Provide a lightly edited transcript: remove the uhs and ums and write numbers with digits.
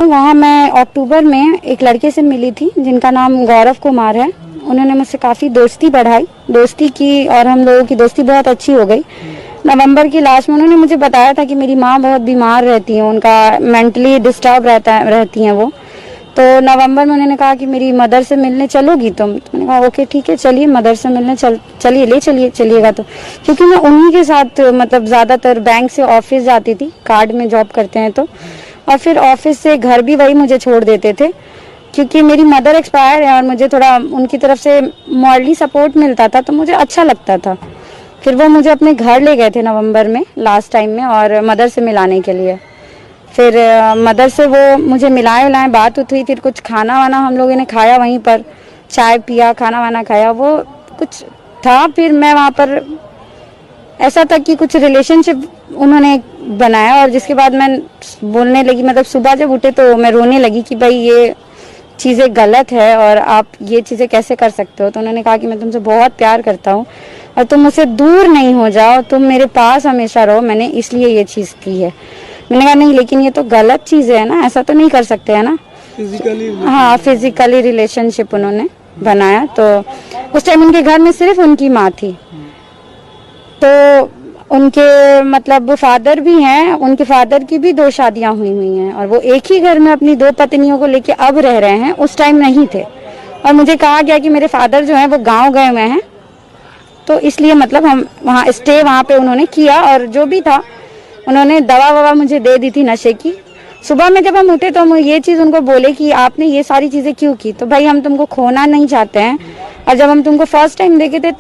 वहाँ मैं अक्टूबर में एक लड़के से मिली थी जिनका नाम गौरव कुमार है। उन्होंने मुझसे काफ़ी दोस्ती बढ़ाई, दोस्ती की, और हम लोगों की दोस्ती बहुत अच्छी हो गई। नवंबर की लास्ट में उन्होंने मुझे बताया था कि मेरी माँ बहुत बीमार रहती है, उनका मेंटली डिस्टर्ब रहती हैं वो। तो नवंबर में उन्होंने कहा कि मेरी मदर से मिलने चलोगी तुम? तो मैंने कहा ओके ठीक है, चलिए मदर से मिलने चलिएगा। तो क्योंकि मैं उन्हीं के साथ मतलब ज़्यादातर बैंक से ऑफिस जाती थी, कार्ड में जॉब करते हैं तो, और फिर ऑफिस से घर भी वही मुझे छोड़ देते थे, क्योंकि मेरी मदर एक्सपायर है और मुझे थोड़ा उनकी तरफ से मॉरली सपोर्ट मिलता था, तो मुझे अच्छा लगता था। फिर वो मुझे अपने घर ले गए थे नवंबर में लास्ट टाइम में, और मदर से मिलाने के लिए। फिर मदर से वो मुझे मिलाए बात हुई, फिर कुछ खाना वाना हम लोगों ने खाया वहीं पर, चाय पिया, खाना वाना खाया, वो कुछ था। फिर मैं वहाँ पर ऐसा था कि कुछ रिलेशनशिप उन्होंने बनाया, और जिसके बाद मैं बोलने लगी, मतलब सुबह जब उठे तो मैं रोने लगी कि भाई ये चीज़ें गलत है और आप ये चीज़ें कैसे कर सकते हो। तो उन्होंने कहा कि मैं तुमसे बहुत प्यार करता हूँ और तुम मुझसे दूर नहीं हो जाओ, तुम मेरे पास हमेशा रहो, मैंने इसलिए ये चीज़ की है। मैंने कहा नहीं, लेकिन ये तो गलत चीज़ है ना, ऐसा तो नहीं कर सकते है ना। हाँ, फिजिकली रिलेशनशिप उन्होंने बनाया। तो उस टाइम उनके घर में सिर्फ उनकी माँ थी, तो उनके मतलब फादर भी हैं, उनके फादर की भी 2 शादियां हुई हैं, और वो एक ही घर में अपनी 2 पत्नियों को लेके अब रह रहे हैं, उस टाइम नहीं थे। और मुझे कहा गया कि मेरे फादर जो हैं वो गांव गए हुए हैं, तो इसलिए मतलब हम वहाँ स्टे वहाँ पे उन्होंने किया, और जो भी था उन्होंने दवा ववा मुझे दे दी थी नशे की। सुबह में जब हम उठे तो हम ये चीज़ उनको बोले कि आपने ये सारी चीज़ें क्यों की, तो भाई हम तुमको खोना नहीं चाहते हैं, और जब हम तुमको फर्स्ट टाइम देखे थे